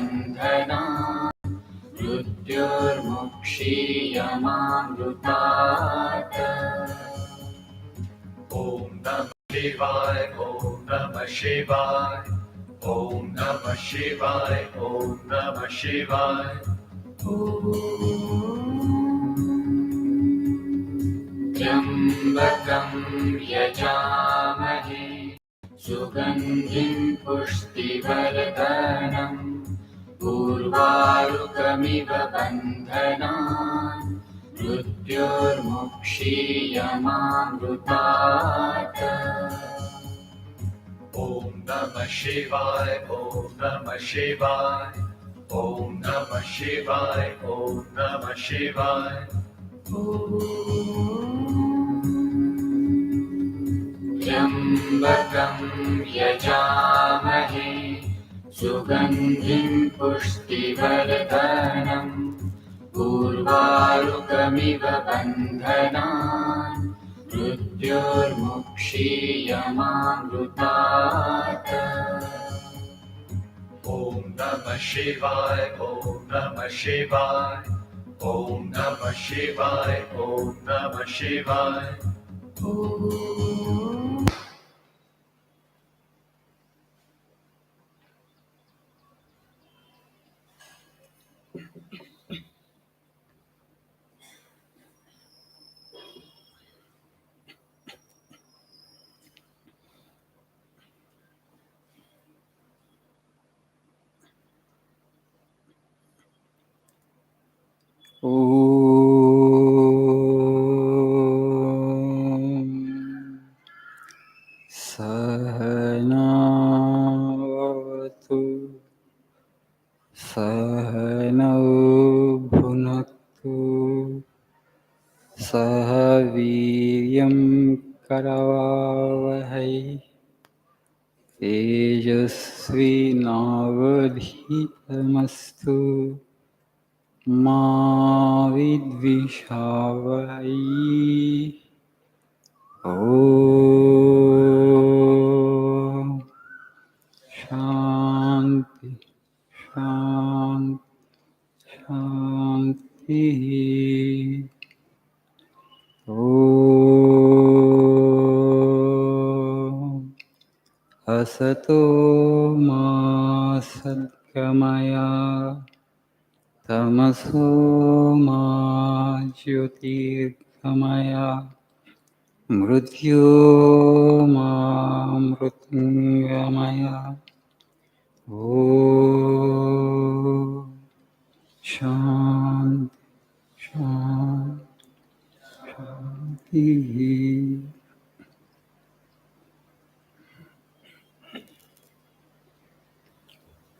बन्धनान् मृत्योर्मुक्षीयमामृतात्। Om Namah Shivaya, Om Namah Shivaya, Om Namah Shivaya, Om Namah Shivaya. Jambakam yajamahe Sugandhim pushtivardhanam Urvarukamiva bandhanan Mృత్యోర్ముక్షీయమామృతాत्. Om Namah Shivaya, Om Namah Shivaya, Om Namah Shivaya, Om Namah Shivaya. Jambakam yajamahe Sugandhim pushtivardhanam Urvarukamiva bandhanan Mృత్యోర్ముక్షీయమామృతాत्. Om Namah Shivaya, Om Namah Shivaya, Om Namah Shivaya, Om Namah Shivaya. Sahanavatu Sahanau Bhunaktu Sahaviryam Karavavahai Tejasvi Navadhitamastu Ma Vidvishavai. Om Shanti Shanti Shanti. Om Asato Ma Sadgamaya Tamaso Ma Jyotirgamaya Mrityoma Mrityungamaya. Om Shanti Shanti Shanti.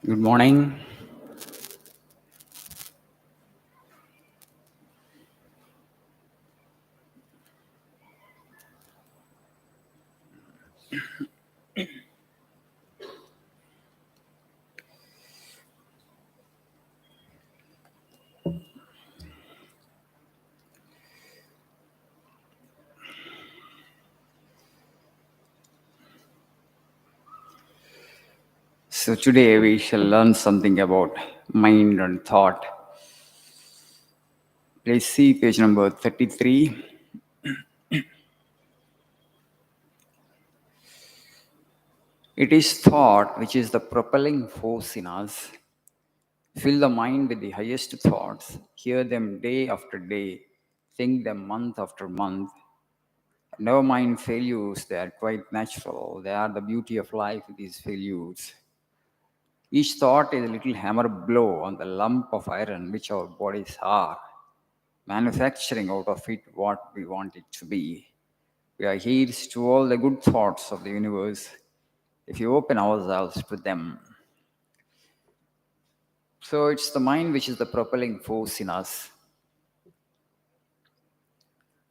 Good morning. So today we shall learn something about mind and thought. Please see page number 33. It is thought which is the propelling force in us. Fill the mind with the highest thoughts, hear them day after day, think them month after month. Never mind failures, they are quite natural. They are the beauty of life, these failures. Each thought is a little hammer blow on the lump of iron which our bodies are, manufacturing out of it what we want it to be. We are heirs to all the good thoughts of the universe if you open ourselves to them. So it's the mind which is the propelling force in us.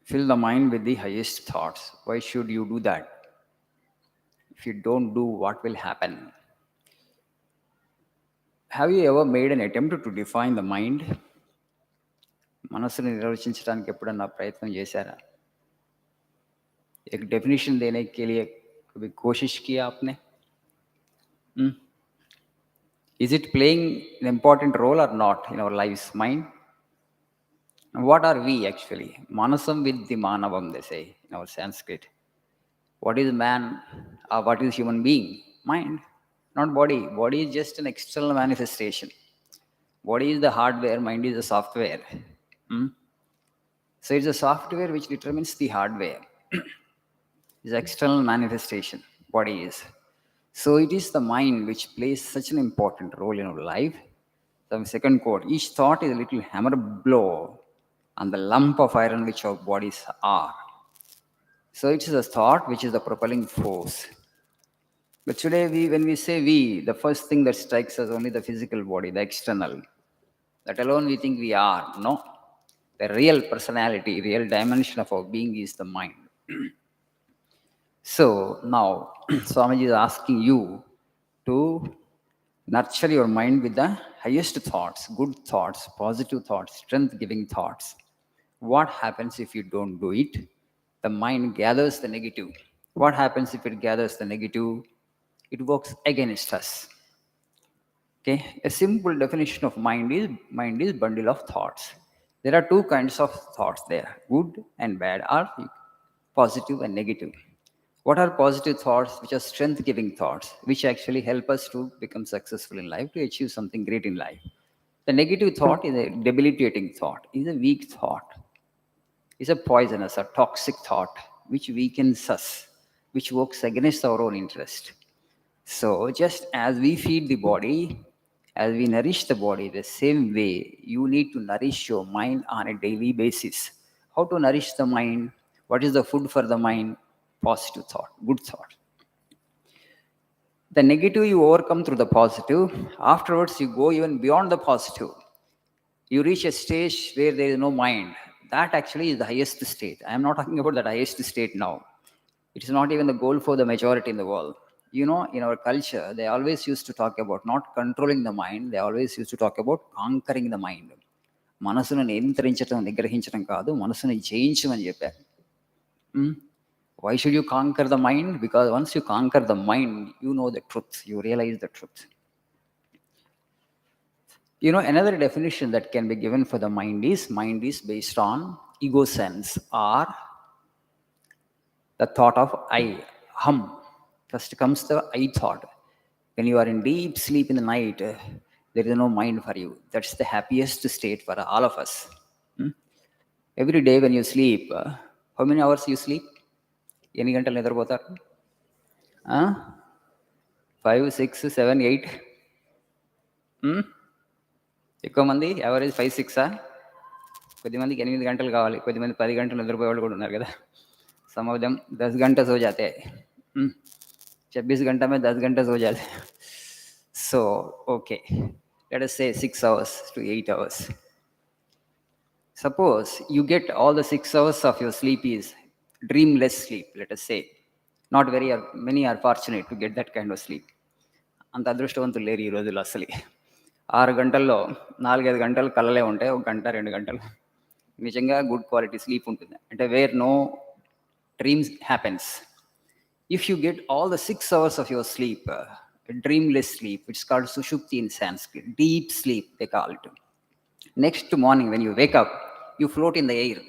Fill the mind with the highest thoughts. Why should you do that? If you don't do, what will happen? Have you ever made an attempt to define the mind? మనసుని నిర్వచించడానికి ఎప్పుడన్నా ప్రయత్నం చేశారా? एक definition देने के लिए कभी कोशिश किया आपने? Is it playing an important role or not in our lives? Mind? What are we actually? Manasam vidhi manavam, they say in our Sanskrit. What is man? What is human being? Mind, not body. Body is just an external manifestation. Body is the hardware, mind is the software. Hmm? So it's the software which determines the hardware. It's external manifestation, body is. So it is the mind which plays such an important role in our life. The second quote, each thought is a little hammer blow on the lump of iron which our bodies are. So it is a thought which is the propelling force. But today, when we say we, the first thing that strikes us only the physical body, the external. That alone we think we are. No. The real personality, real dimension of our being is the mind. So now, Swamiji is asking you to nurture your mind with the highest thoughts, good thoughts, positive thoughts, strength giving thoughts. What happens if you don't do it? The mind gathers the negative. What happens if it gathers the negative? It works against us. Okay, a simple definition of mind is bundle of thoughts. There are two kinds of thoughts there, good and bad, or positive and negative. What are positive thoughts? Which are strength giving thoughts, which actually help us to become successful in life, to achieve something great in life. The negative thought is a debilitating thought, is a weak thought, is a poisonous or toxic thought, which weakens us, which works against our own interest. So, just as we feed the body, as we nourish the body, the same way you need to nourish your mind on a daily basis. How to nourish the mind? What is the food for the mind? Positive thought, good thought. The negative you overcome through the positive. Afterwards, you go even beyond the positive. You reach a stage where there is no mind. That actually is the highest state. I am not talking about that highest state now. It is not even the goal for the majority in the world. You know, in our culture, they always used to talk about not controlling the mind, they always used to talk about conquering the mind. మనసును నియంత్రించడం నిగ్రహించడం కాదు మనసుని జయించమని చెప్పారు. Why should you conquer the mind? Because once you conquer the mind, you know the truth, you realize the truth. You know, another definition that can be given for the mind is based on ego sense or the thought of I, hum. First comes the I thought. When you are in deep sleep in the night, there is no mind for you. That's the happiest state for all of us. Every day when you sleep, how many hours you sleep? ఎన్ని గంటలు నిద్రపోతారు? 5, 6, 7, 8. ఎక్కువ మంది average 5, 6. కొద్దిమందికి 8 గంటలు కావాలి, కొద్దిమంది 10 గంటలు నిద్రపోయేవాళ్ళు కూడా ఉన్నారు కదా. सम ऑफ देम 10 घंटे सो जाते हैं. 24 घंटा में 10 घंटे सो जाते हैं. So, okay, let us say 6 hours to 8 hours. Suppose you get all the 6 hours of your sleep is dreamless sleep, let us say. Not very many are fortunate to get that kind of sleep. అంత అదృష్టవంతులు లేరు ఈ రోజుల్లో అసలు. 6 గంటల్లో 4-5 గంటలు కలలే ఉంటాయి, 1 గంట 2 గంటలు నిజంగా గుడ్ క్వాలిటీ స్లీప్ ఉంటుంది. అంటే where no dreams happens. If you get all the 6 hours of your sleep, dreamless sleep, it's called sushupti in Sanskrit, deep sleep they call it. Next morning when you wake up, you float in the air.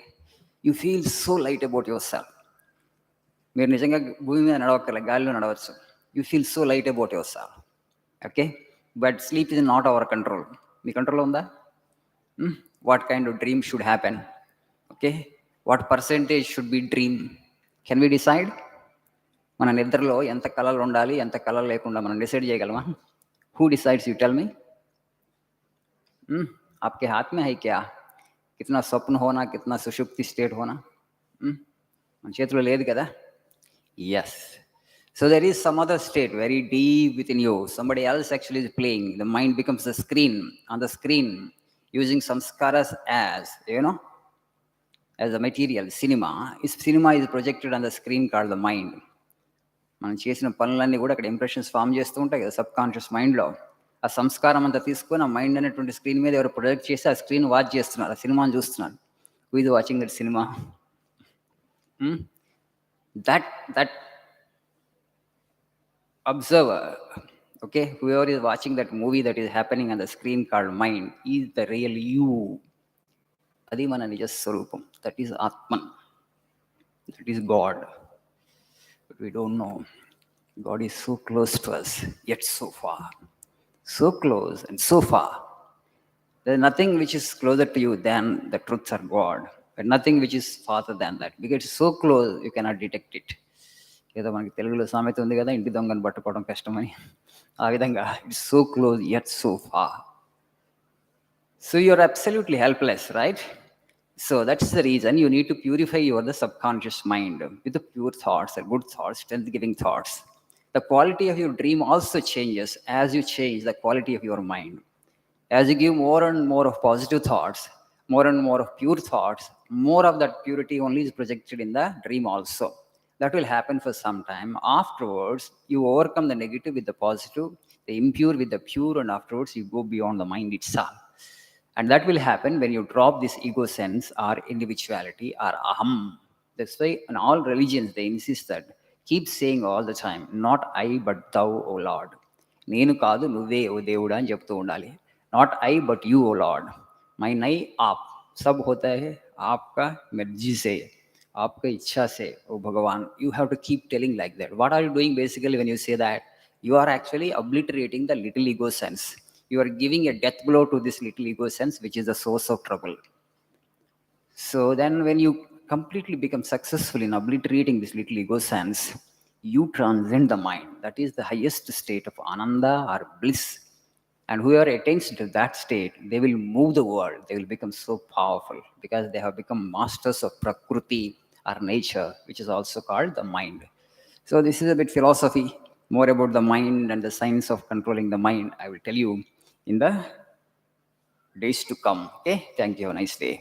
You feel so light about yourself. మీరు నిజంగా భూమి మీద నడవక్కర్లే, గాలిలో నడవచ్చు. You feel so light about yourself. Okay? But sleep is not our control. మీ కంట్రోల్లో ఉందా? What kind of dream should happen? Okay? What percentage should be dream? Can we decide? మన నిద్రలో ఎంత కళలు ఉండాలి, ఎంత కళలు లేకుండా మనం డిసైడ్ చేయగలమా? Who decides? You tell me. आपके हाथ में है क्या? कितना स्वप्न होना, कितना सुषुप्ति स्टेट होना మన చేతిలో లేదు కదా. Yes. So there is some other state very deep within you. Somebody else actually is playing. The mind becomes the screen. On the screen, using samskaras as, as a material, cinema. Cinema is projected on the screen called the mind. మనం చేసిన పనులన్నీ కూడా అక్కడ impressions form చేస్తూ ఉంటాయి కదా sub conscious మైండ్లో. ఆ సంస్కారం అంతా తీసుకొని ఆ మైండ్ అనేటువంటి స్క్రీన్ మీద ఎవరు ప్రొజెక్ట్ చేసి ఆ స్క్రీన్ వాచ్ చేస్తున్నారు, ఆ సినిమాని చూస్తున్నారు. Who is watching that cinema? That observer Okay, whoever is watching that movie that is happening on the screen called mind is the real you. Adi mana nija swarupam. That is Atman. That is God. But we don't know. God is so close to us, yet so far. So close and so far. There is nothing which is closer to you than the truths of God, but nothing which is farther than that. Because it's so close, you cannot detect it. ఏదో మనకి తెలుగులో సామెత ఉంది కదా, ఇంటి దొంగను పట్టుకోవడం కష్టమని. ఆ విధంగా it's so close yet so far. So you're absolutely helpless, right? So that's the reason you need to purify your the subconscious mind with the pure thoughts and good thoughts, strength-giving thoughts. The quality of your dream also changes as you change the quality of your mind. As you give more and more of positive thoughts, more and more of pure thoughts, more of that purity only is projected in the dream also. That will happen for some time. Afterwards, you overcome the negative with the positive, the impure with the pure, and afterwards you go beyond the mind itself. And that will happen when you drop this ego sense or individuality or aham. That's why in all religions they insist that keep saying all the time, not I but thou, O Lord. నేను కాదు నువ్వే ఓ దేవుడా అని చెప్తూ ఉండాలి. Not I but you O Lord. మై నై आप सब होता है आपका मर्जी से, आपका इच्छा से ओ भगवान. You have to keep telling like that. What are you doing basically when you say that? You are actually obliterating the little ego sense. You are giving a death blow to this little ego sense, which is the source of trouble. So then, when you completely become successful in obliterating this little ego sense, you transcend the mind. That is the highest state of ananda or bliss. And whoever attains to that state, they will move the world. They will become so powerful because they have become masters of Prakriti or nature, which is also called the mind. So, this is a bit philosophy, more about the mind and the science of controlling the mind. I will tell you in the days to come. Okay, thank you. Have a nice day.